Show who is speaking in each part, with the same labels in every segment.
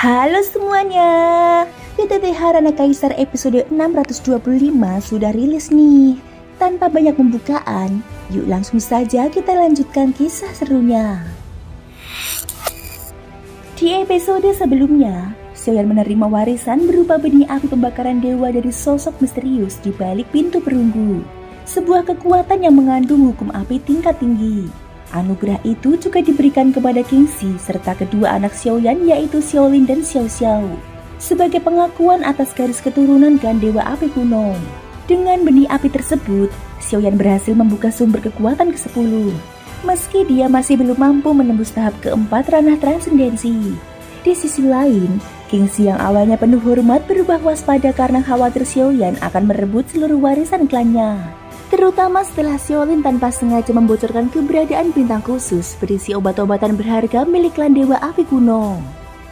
Speaker 1: Halo semuanya, PTT Harana Kaisar episode 625 sudah rilis nih. Tanpa banyak pembukaan, yuk langsung saja kita lanjutkan kisah serunya. Di episode sebelumnya, Xiaoyan menerima warisan berupa benih api pembakaran dewa dari sosok misterius di balik pintu perunggu. Sebuah kekuatan yang mengandung hukum api tingkat tinggi. Anugerah itu juga diberikan kepada Kingxi serta kedua anak Xiaoyan yaitu Xiaolin dan Xiaoxiao sebagai pengakuan atas garis keturunan Klan Dewa Api kuno. Dengan benih api tersebut, Xiaoyan berhasil membuka sumber kekuatan ke-10. Meski dia masih belum mampu menembus tahap keempat ranah transendensi. Di sisi lain, Kingxi yang awalnya penuh hormat berubah waspada karena khawatir Xiaoyan akan merebut seluruh warisan klannya. Terutama setelah Xiaolin tanpa sengaja membocorkan keberadaan bintang khusus berisi obat-obatan berharga milik Klan Dewa Api kuno.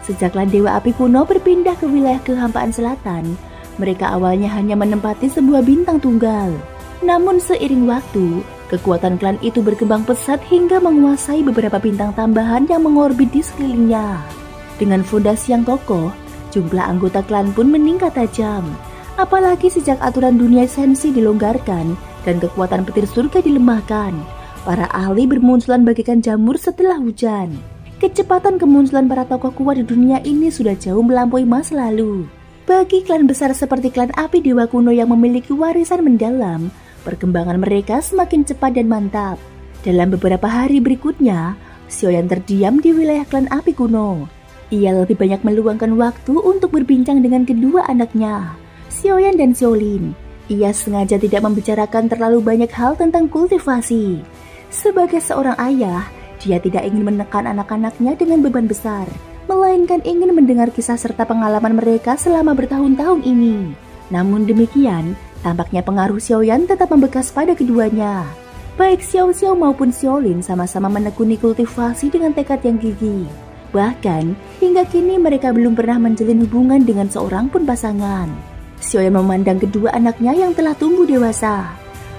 Speaker 1: Sejak Klan Dewa Api kuno berpindah ke wilayah kehampaan selatan, mereka awalnya hanya menempati sebuah bintang tunggal. Namun seiring waktu, kekuatan klan itu berkembang pesat hingga menguasai beberapa bintang tambahan yang mengorbit di sekelilingnya. Dengan fondasi yang kokoh, jumlah anggota klan pun meningkat tajam. Apalagi sejak aturan dunia sensi dilonggarkan dan kekuatan petir surga dilemahkan, para ahli bermunculan bagaikan jamur setelah hujan. Kecepatan kemunculan para tokoh kuat di dunia ini sudah jauh melampaui masa lalu. Bagi klan besar seperti klan Api Dewa kuno yang memiliki warisan mendalam, perkembangan mereka semakin cepat dan mantap. Dalam beberapa hari berikutnya, Xiaoyan terdiam di wilayah klan Api kuno. Ia lebih banyak meluangkan waktu untuk berbincang dengan kedua anaknya, Xiaoyan dan Xiaolin. Ia sengaja tidak membicarakan terlalu banyak hal tentang kultivasi. Sebagai seorang ayah, dia tidak ingin menekan anak-anaknya dengan beban besar, melainkan ingin mendengar kisah serta pengalaman mereka selama bertahun-tahun ini. Namun demikian, tampaknya pengaruh Xiaoyan tetap membekas pada keduanya. Baik Xiaoxiao maupun Xiaolin sama-sama menekuni kultivasi dengan tekad yang gigih. Bahkan, hingga kini mereka belum pernah menjalin hubungan dengan seorang pun pasangan. Xiaoyan memandang kedua anaknya yang telah tumbuh dewasa.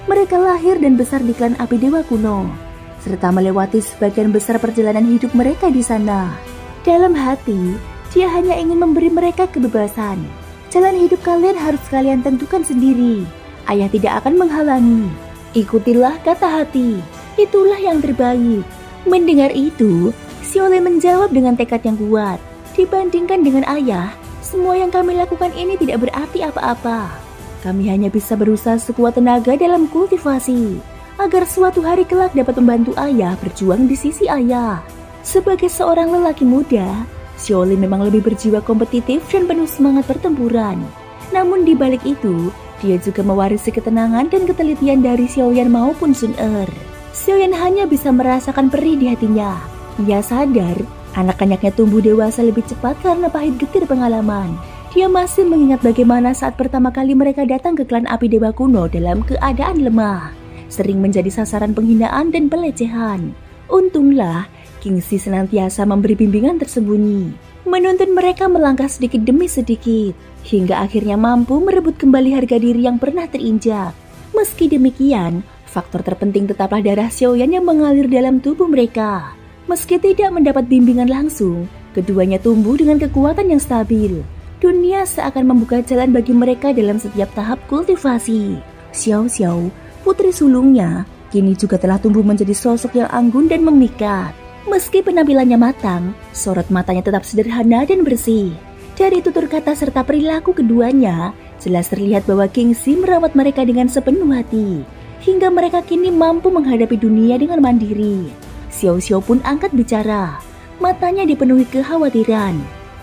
Speaker 1: Mereka lahir dan besar di klan Api Dewa kuno, serta melewati sebagian besar perjalanan hidup mereka di sana. Dalam hati, dia hanya ingin memberi mereka kebebasan. Jalan hidup kalian harus kalian tentukan sendiri. Ayah tidak akan menghalangi. Ikutilah kata hati, itulah yang terbaik. Mendengar itu, Xiaolin menjawab dengan tekad yang kuat. Dibandingkan dengan ayah, semua yang kami lakukan ini tidak berarti apa-apa. Kami hanya bisa berusaha sekuat tenaga dalam kultivasi, agar suatu hari kelak dapat membantu ayah berjuang di sisi ayah. Sebagai seorang lelaki muda, Xiaolin memang lebih berjiwa kompetitif dan penuh semangat pertempuran. Namun di balik itu, dia juga mewarisi ketenangan dan ketelitian dari Xiaoyan maupun Sun Er. Xiaoyan hanya bisa merasakan perih di hatinya. Ia sadar anak-anaknya tumbuh dewasa lebih cepat karena pahit getir pengalaman. Dia masih mengingat bagaimana saat pertama kali mereka datang ke klan Api Dewa kuno dalam keadaan lemah, sering menjadi sasaran penghinaan dan pelecehan. Untunglah, Kingxi senantiasa memberi bimbingan tersembunyi, menuntun mereka melangkah sedikit demi sedikit, hingga akhirnya mampu merebut kembali harga diri yang pernah terinjak. Meski demikian, faktor terpenting tetaplah darah Xiaoyan yang mengalir dalam tubuh mereka. Meski tidak mendapat bimbingan langsung, keduanya tumbuh dengan kekuatan yang stabil. Dunia seakan membuka jalan bagi mereka dalam setiap tahap kultivasi. Xiaoxiao, putri sulungnya, kini juga telah tumbuh menjadi sosok yang anggun dan memikat. Meski penampilannya matang, sorot matanya tetap sederhana dan bersih. Dari tutur kata serta perilaku keduanya, jelas terlihat bahwa Kingxi merawat mereka dengan sepenuh hati, hingga mereka kini mampu menghadapi dunia dengan mandiri. Xiaoxiao pun angkat bicara. Matanya dipenuhi kekhawatiran.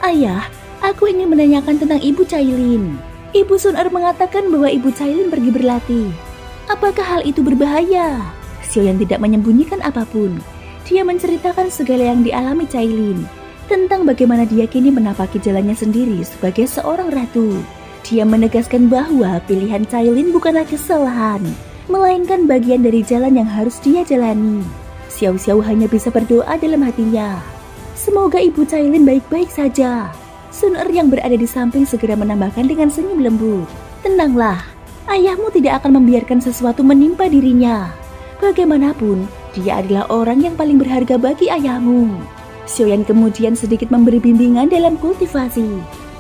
Speaker 1: Ayah, aku ingin menanyakan tentang Ibu Cailin. Ibu Sun Er mengatakan bahwa Ibu Cailin pergi berlatih. Apakah hal itu berbahaya? Xiaoyan tidak menyembunyikan apapun. Dia menceritakan segala yang dialami Cailin, tentang bagaimana dia kini menapaki jalannya sendiri sebagai seorang ratu. Dia menegaskan bahwa pilihan Cailin bukanlah kesalahan, melainkan bagian dari jalan yang harus dia jalani. Xiaoxiao hanya bisa berdoa dalam hatinya. Semoga Ibu Cailin baik-baik saja. Sun Er yang berada di samping segera menambahkan dengan senyum lembut. Tenanglah, ayahmu tidak akan membiarkan sesuatu menimpa dirinya. Bagaimanapun, dia adalah orang yang paling berharga bagi ayahmu. Xiaoyan kemudian sedikit memberi bimbingan dalam kultivasi.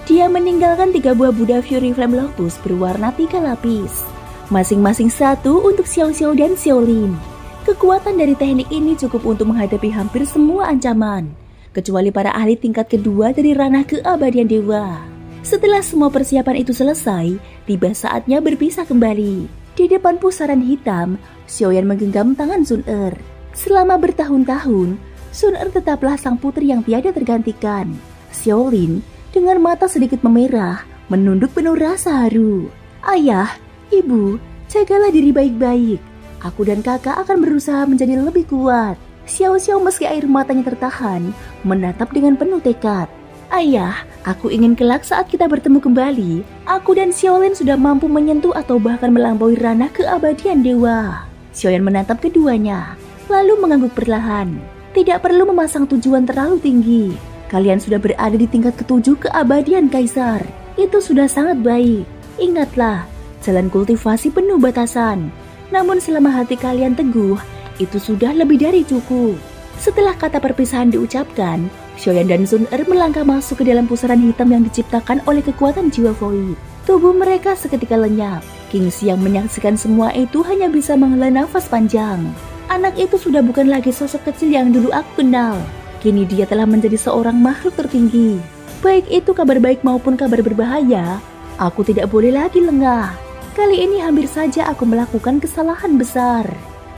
Speaker 1: Dia meninggalkan 3 buah Buddha Fury Flame Lotus berwarna 3 lapis, masing-masing 1 untuk Xiao Xiao dan Xiaolin. Kekuatan dari teknik ini cukup untuk menghadapi hampir semua ancaman, kecuali para ahli tingkat kedua dari ranah keabadian dewa. Setelah semua persiapan itu selesai, tiba saatnya berpisah kembali. Di depan pusaran hitam, Xiaoyan menggenggam tangan Sun Er. Selama bertahun-tahun, Sun Er tetaplah sang putri yang tiada tergantikan. Xiaolin dengan mata sedikit memerah, menunduk penuh rasa haru. Ayah, ibu, jagalah diri baik-baik. Aku dan kakak akan berusaha menjadi lebih kuat. Xiao Xiao meski air matanya tertahan, menatap dengan penuh tekad. Ayah, aku ingin kelak saat kita bertemu kembali, aku dan Xiaolin sudah mampu menyentuh atau bahkan melampaui ranah keabadian dewa. Xiaoyan menatap keduanya, lalu mengangguk perlahan. Tidak perlu memasang tujuan terlalu tinggi. Kalian sudah berada di tingkat ke-7 keabadian Kaisar. Itu sudah sangat baik. Ingatlah, jalan kultivasi penuh batasan. Namun selama hati kalian teguh, itu sudah lebih dari cukup. Setelah kata perpisahan diucapkan, Xiaoyan dan Sun Er melangkah masuk ke dalam pusaran hitam yang diciptakan oleh kekuatan jiwa void. Tubuh mereka seketika lenyap. Kingxi yang menyaksikan semua itu hanya bisa menghela nafas panjang. Anak itu sudah bukan lagi sosok kecil yang dulu aku kenal. Kini dia telah menjadi seorang makhluk tertinggi. Baik itu kabar baik maupun kabar berbahaya, aku tidak boleh lagi lengah. Kali ini hampir saja aku melakukan kesalahan besar.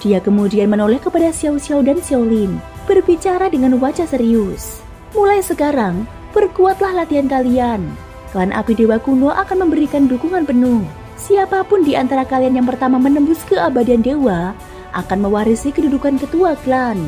Speaker 1: Dia kemudian menoleh kepada Xiao Xiao dan Xiaolin, berbicara dengan wajah serius. Mulai sekarang, perkuatlah latihan kalian. Klan Api Dewa Kuno akan memberikan dukungan penuh. Siapapun di antara kalian yang pertama menembus keabadian dewa akan mewarisi kedudukan ketua klan.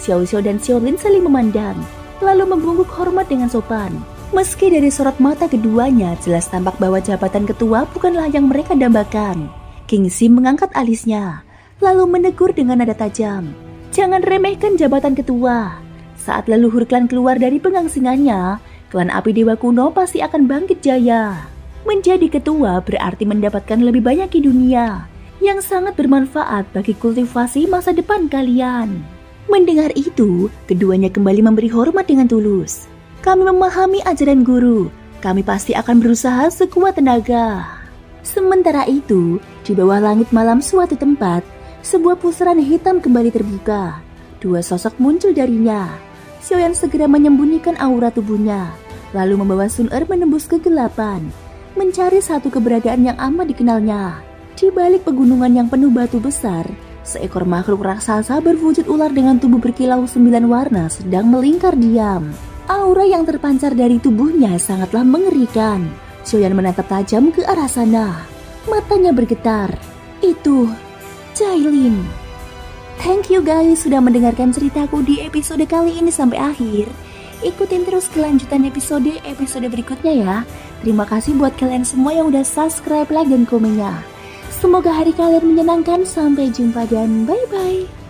Speaker 1: Xiao Xiao dan Xiaolin saling memandang, lalu membungkuk hormat dengan sopan. Meski dari sorot mata keduanya jelas tampak bahwa jabatan ketua bukanlah yang mereka dambakan. Kingxi mengangkat alisnya, lalu menegur dengan nada tajam. Jangan remehkan jabatan ketua. Saat leluhur klan keluar dari pengangsingannya, klan Api Dewa Kuno pasti akan bangkit jaya. Menjadi ketua berarti mendapatkan lebih banyak di dunia, yang sangat bermanfaat bagi kultivasi masa depan kalian. Mendengar itu, keduanya kembali memberi hormat dengan tulus. Kami memahami ajaran guru. Kami pasti akan berusaha sekuat tenaga. Sementara itu, di bawah langit malam suatu tempat, sebuah pusaran hitam kembali terbuka. 2 sosok muncul darinya. Xiaoyan segera menyembunyikan aura tubuhnya, lalu membawa Sun Er menembus kegelapan, mencari satu keberadaan yang amat dikenalnya. Di balik pegunungan yang penuh batu besar, seekor makhluk raksasa berwujud ular dengan tubuh berkilau 9 warna sedang melingkar diam. Aura yang terpancar dari tubuhnya sangatlah mengerikan. Xiaoyan menatap tajam ke arah sana. Matanya bergetar. Itu Cailin. Thank you guys sudah mendengarkan ceritaku di episode kali ini sampai akhir. Ikutin terus kelanjutan episode berikutnya ya. Terima kasih buat kalian semua yang udah subscribe, like, dan komennya. Semoga hari kalian menyenangkan. Sampai jumpa dan bye-bye.